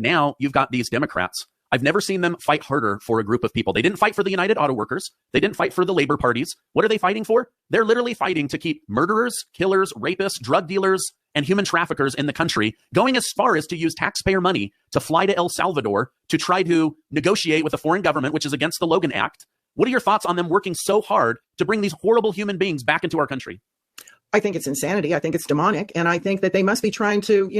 now you've got these Democrats. I've never seen them fight harder for a group of people. They didn't fight for the United Auto Workers. They didn't fight for the labor parties. What are they fighting for? They're literally fighting to keep murderers, killers, rapists, drug dealers, and human traffickers in the country, going as far as to use taxpayer money to fly to El Salvador to try to negotiate with a foreign government, which is against the Logan Act. What are your thoughts on them working so hard to bring these horrible human beings back into our country? I think it's insanity. I think it's demonic. And I think that they must be trying to,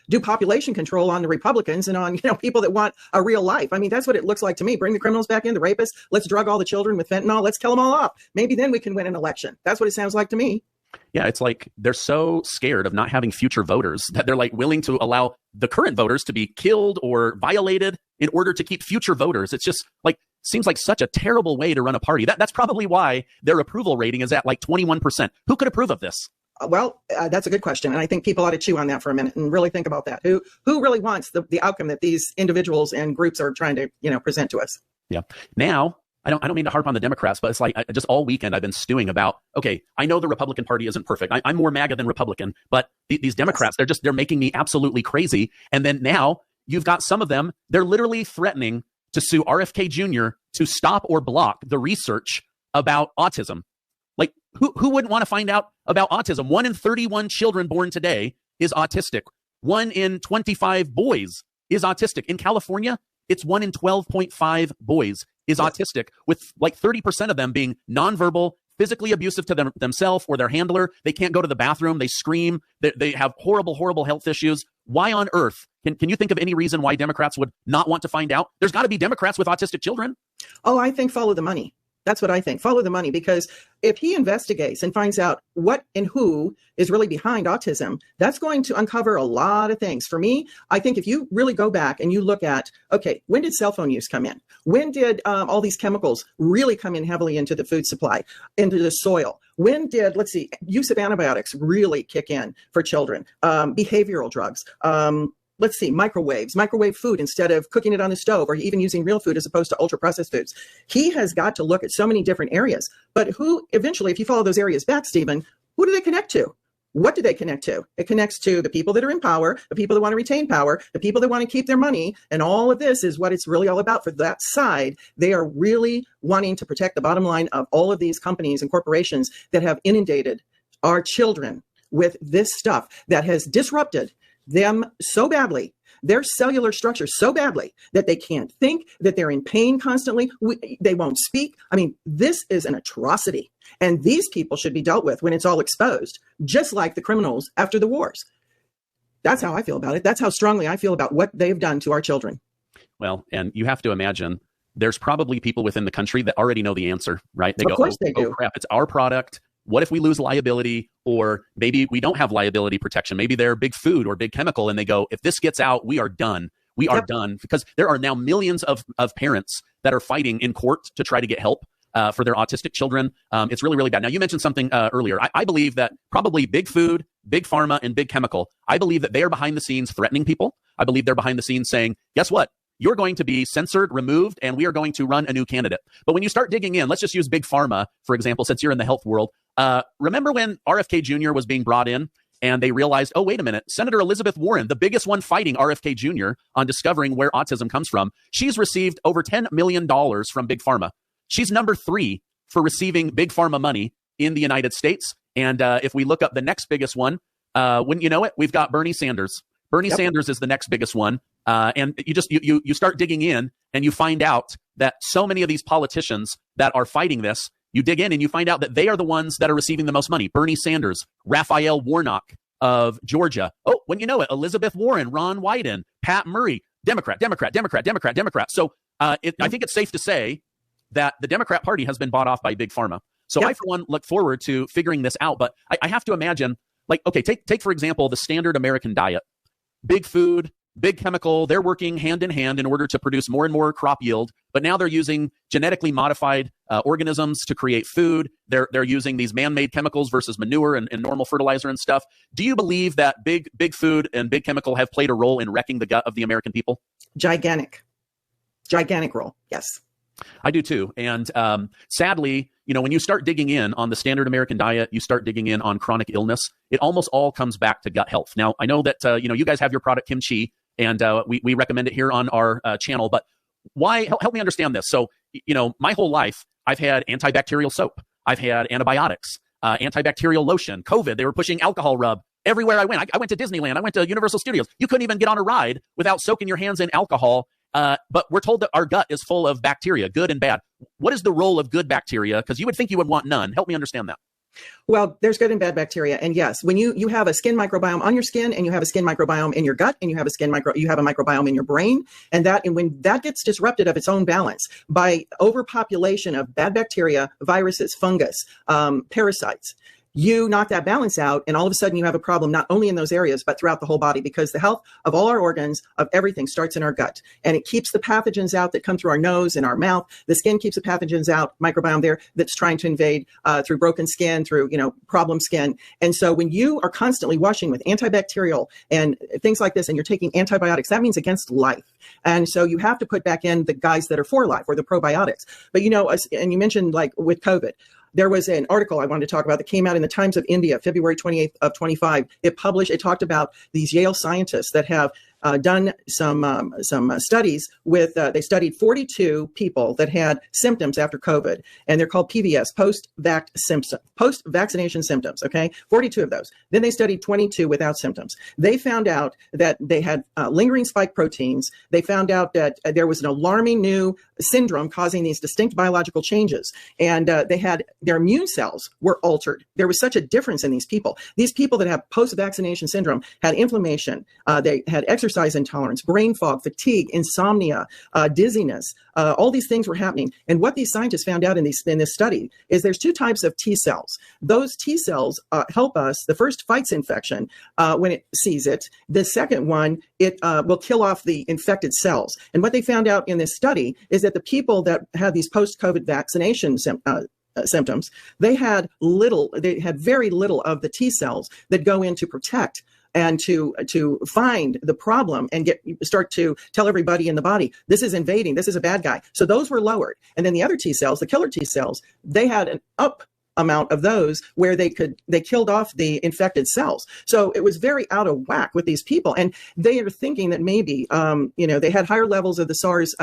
do population control on the Republicans and on, people that want a real life. I mean, that's what it looks like to me. Bring the criminals back in, the rapists. Let's drug all the children with fentanyl. Let's kill them all off. Maybe then we can win an election. That's what it sounds like to me. Yeah, it's like they're so scared of not having future voters that they're like willing to allow the current voters to be killed or violated in order to keep future voters. It's just like, seems like such a terrible way to run a party. That's probably why their approval rating is at like 21%. Who could approve of this? Well, that's a good question. And I think people ought to chew on that for a minute and really think about that. Who really wants the outcome that these individuals and groups are trying to, present to us? Yeah. Now, I don't mean to harp on the Democrats, but it's like just all weekend I've been stewing about, okay, I know the Republican Party isn't perfect. I'm more MAGA than Republican, but these Democrats, they're making me absolutely crazy. And then now you've got some of them, they're literally threatening to sue RFK Jr. to stop or block the research about autism. Like, who wouldn't want to find out about autism? 1 in 31 children born today is autistic. 1 in 25 boys is autistic. In California, it's 1 in 12.5 boys is autistic, with like 30% of them being nonverbal, physically abusive to themselves or their handler. They can't go to the bathroom. They scream. They have horrible, horrible health issues. Why on earth? Can you think of any reason why Democrats would not want to find out? There's got to be Democrats with autistic children. Oh, I think follow the money. That's what I think. Follow the money, because if he investigates and finds out what and who is really behind autism, that's going to uncover a lot of things. For me, I think if you really go back and you look at, okay, when did cell phone use come in? When did all these chemicals really come in heavily into the food supply, into the soil? When did, use of antibiotics really kick in for children? Behavioral drugs. Microwave food instead of cooking it on the stove, or even using real food as opposed to ultra processed foods. He has got to look at so many different areas. But who eventually, if you follow those areas back, Stephen, who do they connect to? What do they connect to? It connects to the people that are in power, the people that want to retain power, the people that want to keep their money. And all of this is what it's really all about for that side. They are really wanting to protect the bottom line of all of these companies and corporations that have inundated our children with this stuff that has disrupted them so badly, their cellular structure so badly, that they can't think, that they're in pain constantly. They won't speak. I mean, this is an atrocity. And these people should be dealt with when it's all exposed, just like the criminals after the wars. That's how I feel about it. That's how strongly I feel about what they've done to our children. Well, and you have to imagine there's probably people within the country that already know the answer, right? Of course they do. Oh, crap, it's our product. What if we lose liability, or maybe we don't have liability protection? Maybe they're big food or big chemical, and they go, if this gets out, we are done. We are done, because there are now millions of parents that are fighting in court to try to get help for their autistic children. It's really, really bad. Now, you mentioned something earlier. I believe that probably big food, big pharma, and big chemical, I believe that they are behind the scenes threatening people. I believe they're behind the scenes saying, guess what? You're going to be censored, removed, and we are going to run a new candidate. But when you start digging in, let's just use big pharma, for example, since you're in the health world. Remember when RFK Jr. was being brought in and they realized, oh, wait a minute, Senator Elizabeth Warren, the biggest one fighting RFK Jr. on discovering where autism comes from, she's received over $10 million from big pharma. She's number 3 for receiving big pharma money in the United States. And if we look up the next biggest one, wouldn't you know it, we've got Bernie Sanders. Bernie Sanders is the next biggest one. And you start digging in and you find out that so many of these politicians that are fighting this, you dig in and you find out that they are the ones that are receiving the most money. Bernie Sanders, Raphael Warnock of Georgia. Oh, when you know it, Elizabeth Warren, Ron Wyden, Pat Murray, Democrat. So I think it's safe to say that the Democrat Party has been bought off by big pharma. So I, for one, look forward to figuring this out. But I have to imagine, like, okay, take for example, the standard American diet. Big food, big chemical, they're working hand in hand in order to produce more and more crop yield. But now they're using genetically modified organisms to create food. They're using these man-made chemicals versus manure and normal fertilizer and stuff. Do you believe that big food and big chemical have played a role in wrecking the gut of the American people? Gigantic role, yes. I do too. And sadly, when you start digging in on the standard American diet, you start digging in on chronic illness, it almost all comes back to gut health. Now, I know that, you guys have your product kimchi, and we recommend it here on our channel. But why? Help me understand this. So, my whole life, I've had antibacterial soap. I've had antibiotics, antibacterial lotion. COVID, they were pushing alcohol rub everywhere I went. I went to Disneyland. I went to Universal Studios. You couldn't even get on a ride without soaking your hands in alcohol. But we're told that our gut is full of bacteria, good and bad. What is the role of good bacteria? Because you would think you would want none. Help me understand that. Well, there's good and bad bacteria. And yes, when you have a skin microbiome on your skin, and you have a skin microbiome in your gut, and you have a microbiome in your brain, and when that gets disrupted of its own balance by overpopulation of bad bacteria, viruses, fungus, parasites, you knock that balance out, and all of a sudden you have a problem not only in those areas, but throughout the whole body, because the health of all our organs, of everything, starts in our gut. And it keeps the pathogens out that come through our nose and our mouth. The skin keeps the pathogens out, microbiome there, that's trying to invade through broken skin, through, problem skin. And so when you are constantly washing with antibacterial and things like this, and you're taking antibiotics, that means against life. And so you have to put back in the guys that are for life, or the probiotics. But, and you mentioned like with COVID, there was an article I wanted to talk about that came out in the Times of India, February 28th of 25. It talked about these Yale scientists that have done some studies with, they studied 42 people that had symptoms after COVID, and they're called PVS, post-vaccination symptoms, okay? 42 of those. Then they studied 22 without symptoms. They found out that they had lingering spike proteins. They found out that there was an alarming new syndrome causing these distinct biological changes, and their immune cells were altered. There was such a difference in these people. These people that have post-vaccination syndrome had inflammation, they had exercise intolerance, brain fog, fatigue, insomnia, dizziness. All these things were happening. And what these scientists found out in this study is there's two types of T cells. Those T cells help us. The first fights infection when it sees it. The second one, it will kill off the infected cells. And what they found out in this study is that the people that had these post-COVID vaccination symptoms, they had very little of the T cells that go in to protect and to find the problem and start to tell everybody in the body, this is invading, this is a bad guy. So those were lowered. And then the other T cells, the killer T cells, they had an up amount of those where they killed off the infected cells. So it was very out of whack with these people. And they are thinking that maybe, they had higher levels of the SARS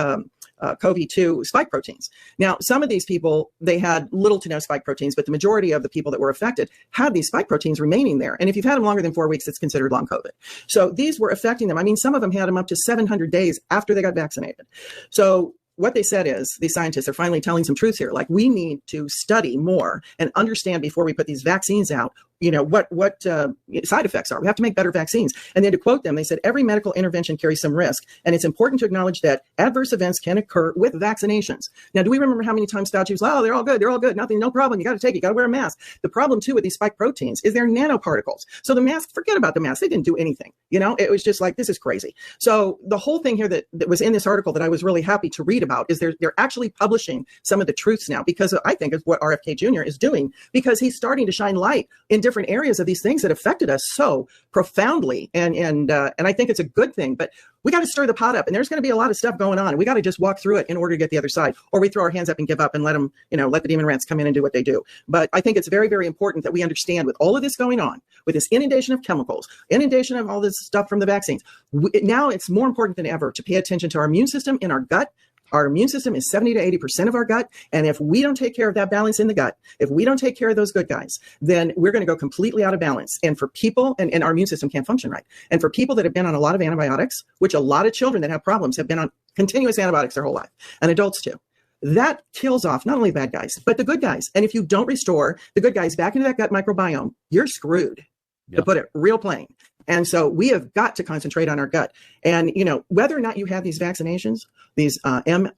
CoV-2 spike proteins. Now, some of these people, they had little to no spike proteins, but the majority of the people that were affected had these spike proteins remaining there. And if you've had them longer than 4 weeks, it's considered long COVID. So these were affecting them. I mean, some of them had them up to 700 days after they got vaccinated. So what they said is, these scientists are finally telling some truths here. Like, we need to study more and understand before we put these vaccines out, what side effects are. We have to make better vaccines. And then to quote them, they said, every medical intervention carries some risk, and it's important to acknowledge that adverse events can occur with vaccinations. Now, do we remember how many times Fauci was, they're all good, nothing, no problem, you got to take it, you got to wear a mask. The problem too with these spike proteins is they're nanoparticles. So the mask, forget about the mask, they didn't do anything. It was just like, this is crazy. So the whole thing here that was in this article that I was really happy to read about is they're actually publishing some of the truths now, because I think is what RFK Jr. is doing, because he's starting to shine light in different areas of these things that affected us so profoundly. And I think it's a good thing, but we got to stir the pot up, and there's going to be a lot of stuff going on, and we got to just walk through it in order to get the other side, or we throw our hands up and give up and let them, let the demon rats come in and do what they do. But I think it's very, very important that we understand, with all of this going on, with this inundation of chemicals, inundation of all this stuff from the vaccines, now it's more important than ever to pay attention to our immune system in our gut. Our immune system is 70 to 80% of our gut. And if we don't take care of that balance in the gut, if we don't take care of those good guys, then we're going to go completely out of balance. And for people, and our immune system can't function right. And for people that have been on a lot of antibiotics, which a lot of children that have problems have been on continuous antibiotics their whole life, and adults too, that kills off not only bad guys, but the good guys. And if you don't restore the good guys back into that gut microbiome, you're screwed, to put it real plain. And so we have got to concentrate on our gut. And, whether or not you have these vaccinations, these mRNA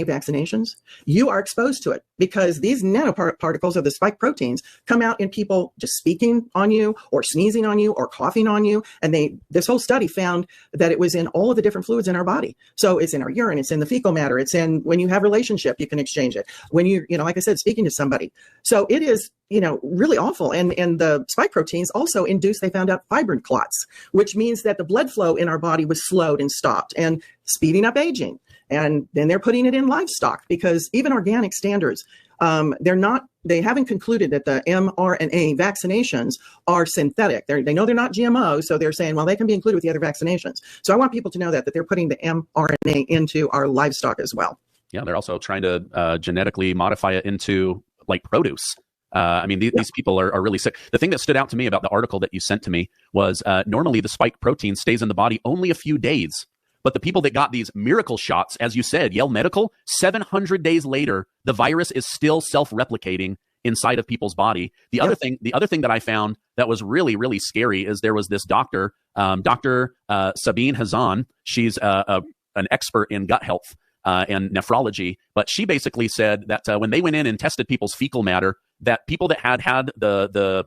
vaccinations, you are exposed to it, because these nanoparticles of the spike proteins come out in people just speaking on you, or sneezing on you, or coughing on you. And this whole study found that it was in all of the different fluids in our body. So it's in our urine, it's in the fecal matter, it's in when you have a relationship, you can exchange it. When you, like I said, speaking to somebody. So it is, really awful. And the spike proteins also induced, they found out, fibrin clots, which means that the blood flow in our body was slowed and stopped, and speeding up aging. And then they're putting it in livestock because even organic standards, they haven't concluded that the mRNA vaccinations are synthetic. They know they're not GMO, so they're saying, well, they can be included with the other vaccinations. So I want people to know that they're putting the mRNA into our livestock as well. Yeah, they're also trying to genetically modify it into like produce. These people are really sick. The thing that stood out to me about the article that you sent to me was normally the spike protein stays in the body only a few days. But the people that got these miracle shots, as you said, Yale Medical, 700 days later, the virus is still self-replicating inside of people's body. The other thing that I found that was really, really scary is there was this doctor, Dr. Sabine Hazan. She's an expert in gut health and nephrology, but she basically said that when they went in and tested people's fecal matter, that people that had the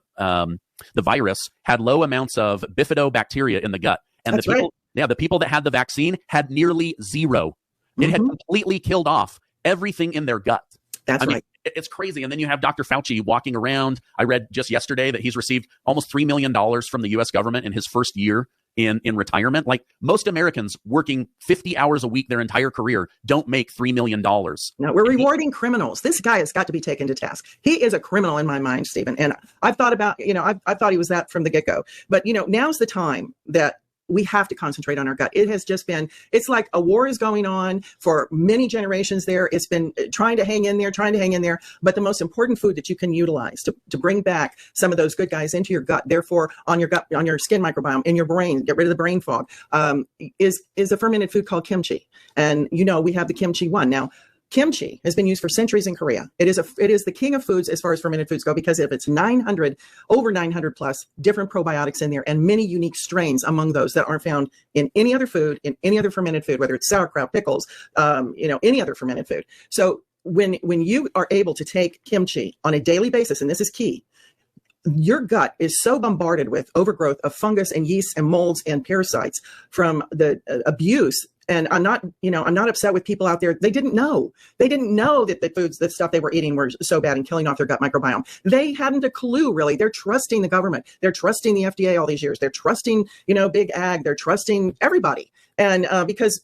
virus had low amounts of bifidobacteria in the gut, and the people that had the vaccine had nearly zero. It had completely killed off everything in their gut. That's right. It's crazy. And then you have Dr. Fauci walking around. I read just yesterday that he's received almost $3 million from the U.S. government in his first year in retirement. Like most Americans working 50 hours a week their entire career don't make $3 million. No, we're rewarding criminals. This guy has got to be taken to task. He is a criminal in my mind, Stephen. And I've thought about, I thought he was that from the get-go. But, now's the time that we have to concentrate on our gut. It has just been, it's like a war is going on for many generations there. It's been trying to hang in there. But the most important food that you can utilize to bring back some of those good guys into your gut, therefore on your gut, on your skin microbiome, in your brain, get rid of the brain fog, is a fermented food called kimchi. And, we have the kimchi one. Now, kimchi has been used for centuries in Korea. It is the king of foods as far as fermented foods go because of its over 900 plus different probiotics in there and many unique strains among those that aren't found in any other food, in any other fermented food, whether it's sauerkraut, pickles, any other fermented food. So when you are able to take kimchi on a daily basis, and this is key, your gut is so bombarded with overgrowth of fungus and yeast and molds and parasites from the abuse. And I'm not upset with people out there. They didn't know that the stuff they were eating were so bad and killing off their gut microbiome. They hadn't a clue, really. They're trusting the government. They're trusting the FDA all these years. They're trusting, big ag. They're trusting everybody. And because,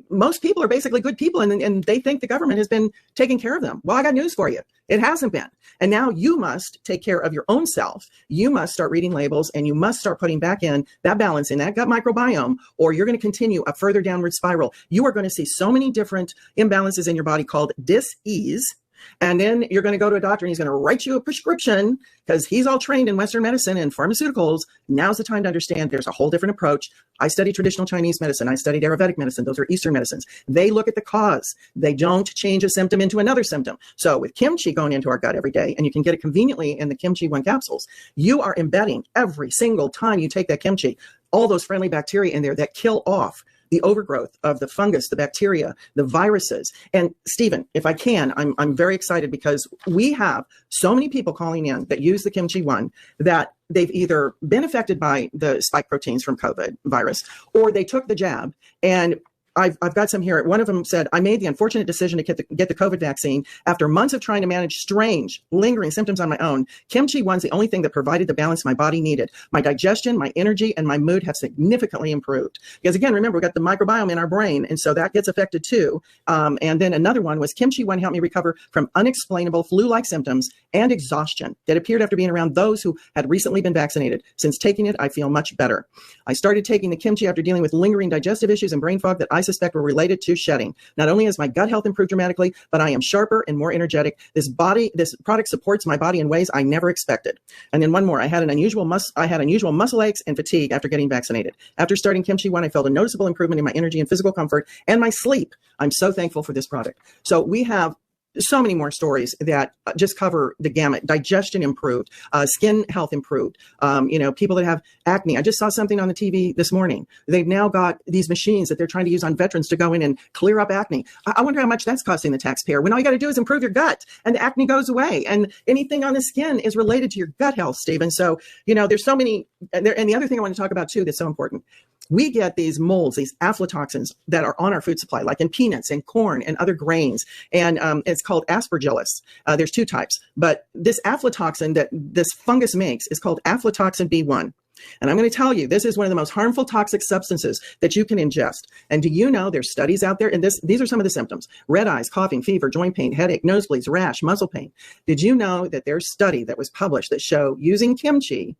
most people are basically good people and they think the government has been taking care of them. Well, I got news for you. It hasn't been. And now you must take care of your own self. You must start reading labels and you must start putting back in that balance in that gut microbiome, or you're going to continue a further downward spiral. You are going to see so many different imbalances in your body called dis-ease. And then you're going to go to a doctor and he's going to write you a prescription because he's all trained in Western medicine and pharmaceuticals. Now's the time to understand there's a whole different approach. I studied traditional Chinese medicine. I studied Ayurvedic medicine. Those are Eastern medicines. They look at the cause. They don't change a symptom into another symptom. So with kimchi going into our gut every day, and you can get it conveniently in the Kimchi One capsules, you are embedding every single time you take that kimchi, all those friendly bacteria in there that kill off the overgrowth of the fungus, the bacteria, the viruses. And Stephen, if I can, I'm very excited because we have so many people calling in that use the Kimchi One that they've either been affected by the spike proteins from COVID virus or they took the jab. And I've got some here. One of them said, I made the unfortunate decision to get the COVID vaccine after months of trying to manage strange, lingering symptoms on my own. Kimchi One's the only thing that provided the balance my body needed. My digestion, my energy, and my mood have significantly improved. Because again, remember, we got the microbiome in our brain, and so that gets affected too. And then another one was Kimchi One helped me recover from unexplainable flu-like symptoms and exhaustion that appeared after being around those who had recently been vaccinated. Since taking it, I feel much better. I started taking the kimchi after dealing with lingering digestive issues and brain fog that I suspect were related to shedding. Not only has my gut health improved dramatically, but I am sharper and more energetic. This product supports my body in ways I never expected. And then one more, I had unusual muscle aches and fatigue after getting vaccinated. After starting Kimchi One, I felt a noticeable improvement in my energy and physical comfort and my sleep. I'm so thankful for this product. So we have so many more stories that just cover the gamut. Digestion improved, skin health improved. People that have acne. I just saw something on the TV this morning. They've now got these machines that they're trying to use on veterans to go in and clear up acne. I wonder how much that's costing the taxpayer when all you got to do is improve your gut and the acne goes away. And anything on the skin is related to your gut health, Stephen. So, there's so many. And the other thing I want to talk about too that's so important. We get these molds, these aflatoxins that are on our food supply, like in peanuts and corn and other grains. And it's called Aspergillus. There's two types, but this aflatoxin that this fungus makes is called aflatoxin B1. And I'm going to tell you, this is one of the most harmful toxic substances that you can ingest. And do you know there's studies out there? And these are some of the symptoms: red eyes, coughing, fever, joint pain, headache, nosebleeds, rash, muscle pain. Did you know that there's a study that was published that show using kimchi,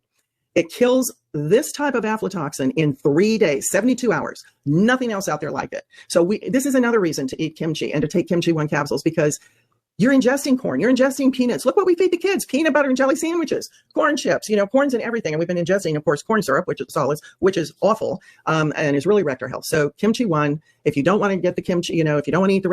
it kills this type of aflatoxin in 3 days, 72 hours. Nothing else out there like it. So this is another reason to eat kimchi and to take Kimchi One capsules, because you're ingesting corn, you're ingesting peanuts. Look what we feed the kids: peanut butter and jelly sandwiches, corn chips, corn's in everything. And we've been ingesting, of course, corn syrup, which is solids, which is awful, and has really wrecked our health. So Kimchi One, if you don't want to get the kimchi, if you don't want to eat the